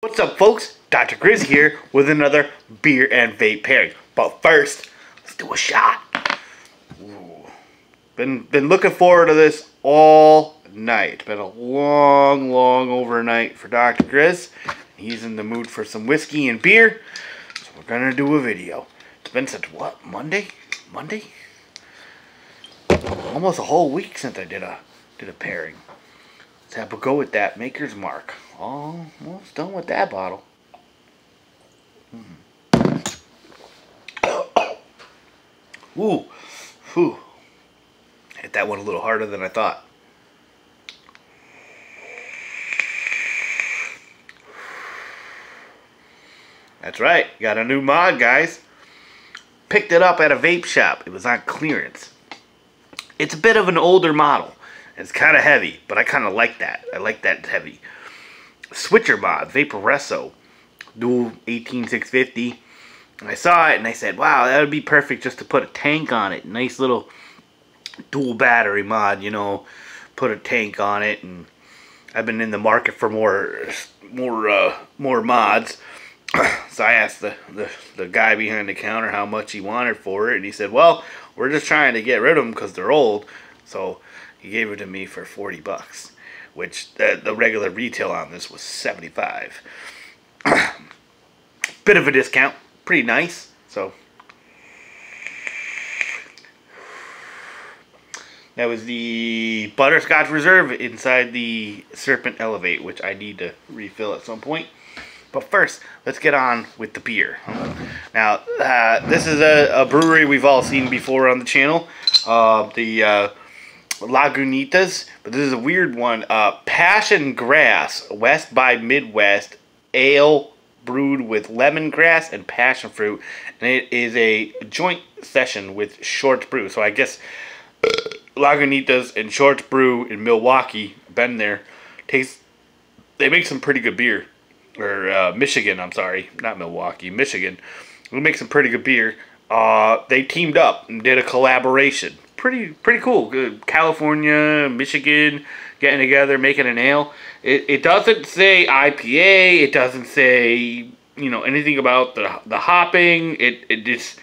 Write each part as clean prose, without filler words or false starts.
What's up, folks? Dr.Gryzz here with another beer and vape pairing. But first, let's do a shot. Ooh. Been looking forward to this all night. It's been a long overnight for Dr.Gryzz. He's in the mood for some whiskey and beer, so we're gonna do a video. It's been since what? Monday? Almost a whole week since I did a pairing. Let's have a go with that Maker's Mark. Almost done with that bottle. Ooh, whew. Hit that one a little harder than I thought. That's right, got a new mod, guys. Picked it up at a vape shop. It was on clearance. It's a bit of an older model. It's kind of heavy, but I kind of like that. I like that heavy. Switcher mod, Vaporesso, dual 18650. And I saw it and I said, wow, that would be perfect just to put a tank on it. Nice little dual battery mod, you know, put a tank on it. And I've been in the market for more mods. So I asked the guy behind the counter how much he wanted for it, and he said, well, we're just trying to get rid of them because they're old. So he gave it to me for 40 bucks, which the regular retail on this was 75. Bit of a discount, pretty nice. So that was the Butterscotch Reserve inside the Serpent Elevate, which I need to refill at some point. But first, let's get on with the beer. Now, this is a brewery we've all seen before on the channel. The Lagunitas, but this is a weird one. Passion Grass, West by Midwest, ale brewed with lemongrass and passion fruit. And it is a joint session with Shorts Brew. So I guess Lagunitas and Shorts Brew in Milwaukee, been there, they make some pretty good beer. Or Michigan, I'm sorry, not Milwaukee, Michigan. We make some pretty good beer. They teamed up and did a collaboration. Pretty cool. Good. California, Michigan, getting together, making an ale. It doesn't say IPA. It doesn't say, you know, anything about the hopping. It just,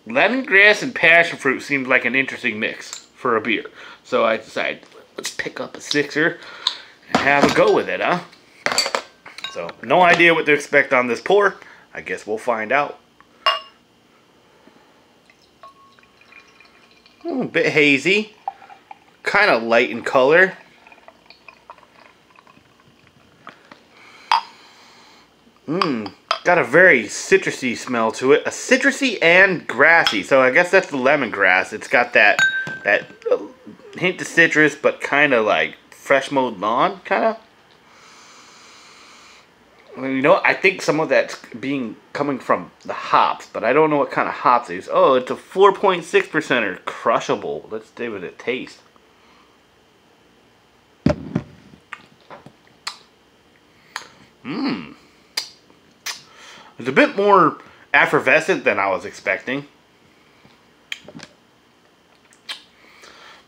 lemongrass and passion fruit seemed like an interesting mix for a beer. So I decided, let's pick up a sixer and have a go with it, huh? So, no idea what to expect on this pour. I guess we'll find out. A bit hazy. Kind of light in color. Got a very citrusy smell to it. A citrusy and grassy. So I guess that's the lemongrass. It's got that hint of citrus, but kind of like fresh mowed lawn, kind of. You know, I think some of that's coming from the hops, but I don't know what kind of hops it is. Oh, it's a 4.6%er, crushable. Let's give it a taste. It's a bit more effervescent than I was expecting.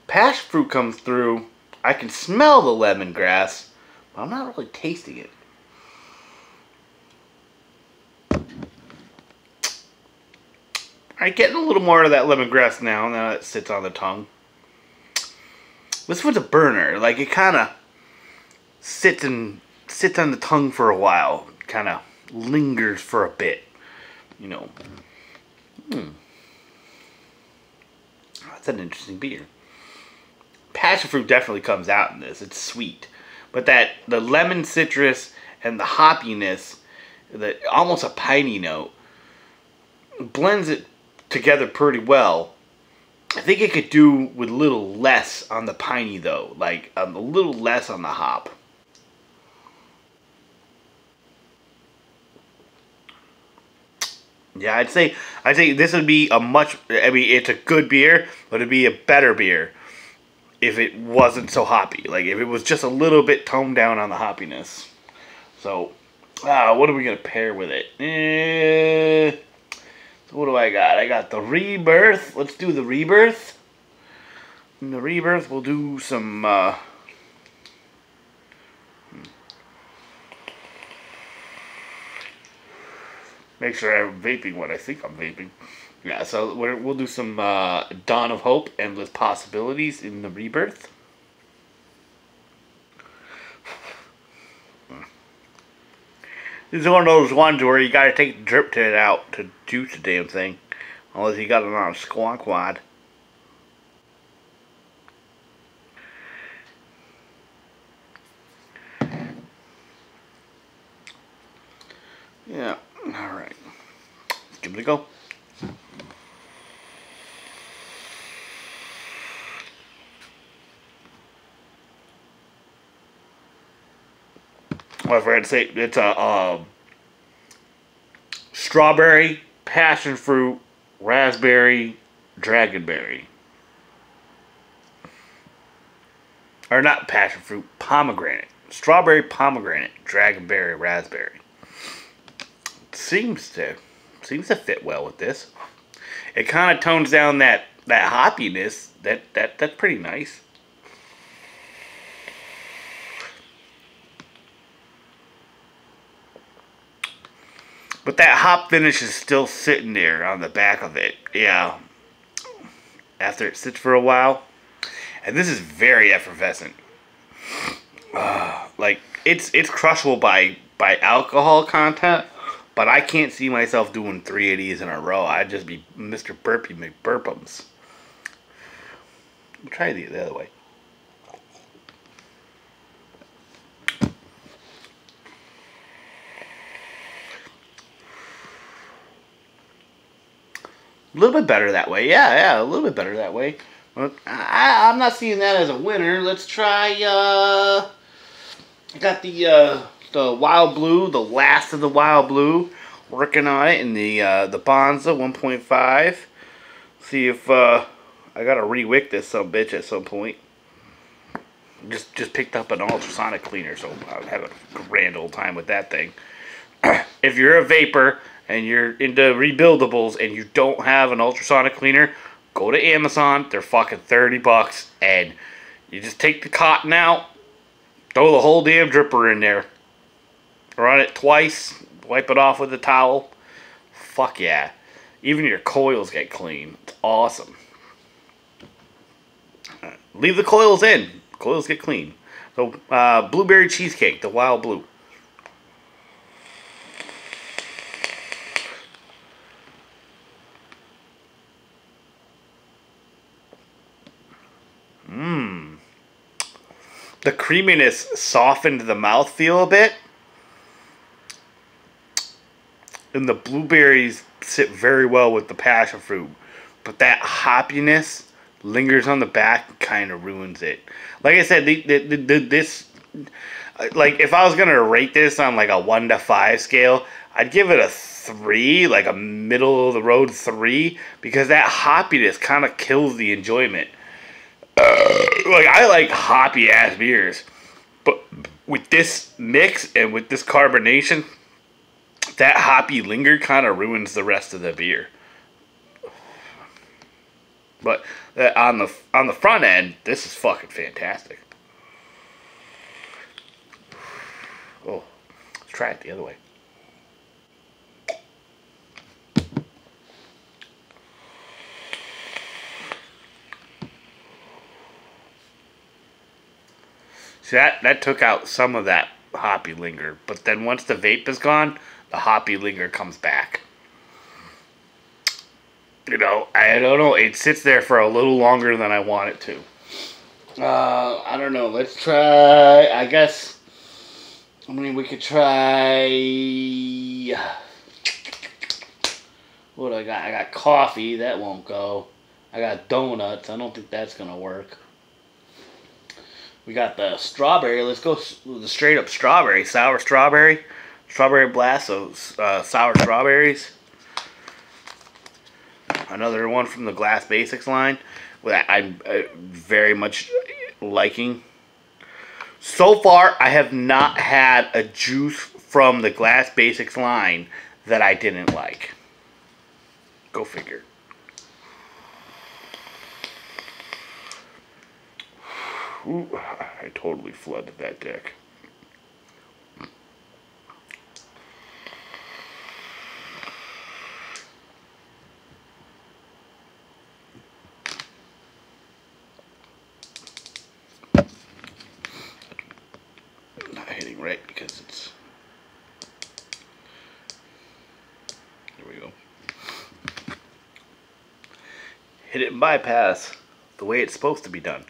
Passion fruit comes through. I can smell the lemongrass, but I'm not really tasting it. I'm getting a little more of that lemongrass now that it sits on the tongue. This was a burner. Like, it kind of sits on the tongue for a while. Kind of lingers for a bit. You know. That's an interesting beer. Passion fruit definitely comes out in this. It's sweet. But the lemon citrus and the hoppiness, almost a piney note, blends it together pretty well. I think it could do with a little less on the piney though, like a little less on the hop. Yeah, I'd say this would be it's a good beer, but it'd be a better beer if it wasn't so hoppy. Like if it was just a little bit toned down on the hoppiness. So, what are we gonna pair with it? What do I got? I got the Rebirth. Let's do the Rebirth. In the Rebirth, we'll do some Make sure I'm vaping what I think I'm vaping. Yeah, so we'll do some Dawn of Hope, Endless Possibilities in the Rebirth. This is one of those ones where you gotta take the drip tin out to juice the damn thing. Unless you got it on a squonk wad. Yeah, alright. Let's give it a go. What I forgot to say, it's a strawberry, passion fruit, raspberry, dragonberry. Or not passion fruit, pomegranate. Strawberry, pomegranate, dragonberry, raspberry. Seems to fit well with this. It kind of tones down that hoppiness. That's pretty nice. But that hop finish is still sitting there on the back of it. Yeah. After it sits for a while. And this is very effervescent. Like, it's crushable by alcohol content. But I can't see myself doing 3 of these in a row. I'd just be Mr. Burpee McBurpums. Try the other way. A little bit better that way. Yeah, a little bit better that way. But I'm not seeing that as a winner. Let's try, I got the Wild Blue, the last of the Wild Blue. Working on it in the Bonza 1.5. See if, I gotta re-wick this bitch at some point. Just picked up an ultrasonic cleaner, so I'll have a grand old time with that thing. If you're a vapor and you're into rebuildables and you don't have an ultrasonic cleaner, go to Amazon. They're fucking $30, and you just take the cotton out, throw the whole damn dripper in there, run it twice, wipe it off with a towel. Fuck yeah. Even your coils get clean. It's awesome. Leave the coils in. Coils get clean. So, blueberry cheesecake, the Wild Blue. The creaminess softened the mouthfeel a bit. And the blueberries sit very well with the passion fruit. But that hoppiness lingers on the back and kind of ruins it. Like I said, this... Like, if I was going to rate this on, like, a 1 to 5 scale, I'd give it a 3, like a middle-of-the-road 3, because that hoppiness kind of kills the enjoyment. Like, I like hoppy-ass beers, but with this mix and with this carbonation, that hoppy linger kind of ruins the rest of the beer. But on the front end, this is fucking fantastic. Oh, let's try it the other way. See, that took out some of that hoppy linger, but then once the vape is gone, the hoppy linger comes back. You know, I don't know. It sits there for a little longer than I want it to. I don't know. Let's try, I guess, I mean, we could try, what do I got? I got coffee. That won't go. I got donuts. I don't think that's going to work. We got the strawberry. Let's go with the straight up strawberry. Sour strawberry. Strawberry blast. So sour strawberries. Another one from the Glass Basics line that I'm very much liking. So far, I have not had a juice from the Glass Basics line that I didn't like. Go figure. Ooh, I totally flooded that deck. hit it and bypass the way it's supposed to be done.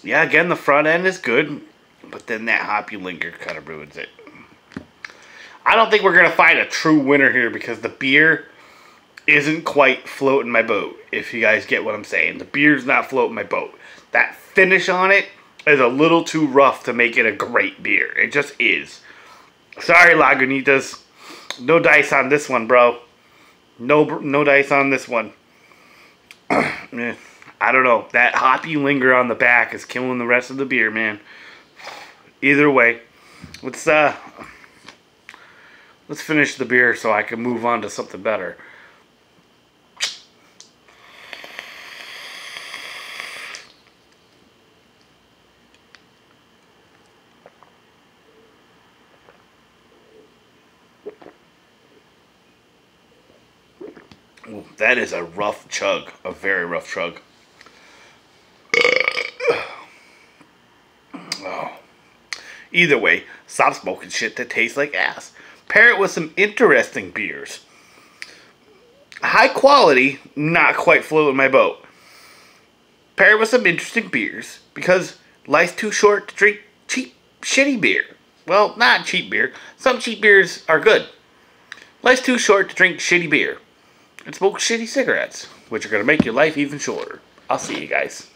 Yeah, again, the front end is good, but then that hoppy linger kind of ruins it. I don't think we're going to find a true winner here because the beer isn't quite floating my boat, if you guys get what I'm saying. The beer's not floating my boat. That finish on it is a little too rough to make it a great beer. It just is. Sorry, Lagunitas. No dice on this one, bro. No dice on this one. I don't know. That hoppy linger on the back is killing the rest of the beer, man. Either way, let's finish the beer so I can move on to something better. Ooh, that is a rough chug. A very rough chug. Oh. Either way, stop smoking shit that tastes like ass. Pair it with some interesting beers. High quality, not quite floating my boat. Pair it with some interesting beers, because life's too short to drink cheap, shitty beer. Well, not cheap beer. Some cheap beers are good. Life's too short to drink shitty beer and smoke shitty cigarettes, which are going to make your life even shorter. I'll see you guys.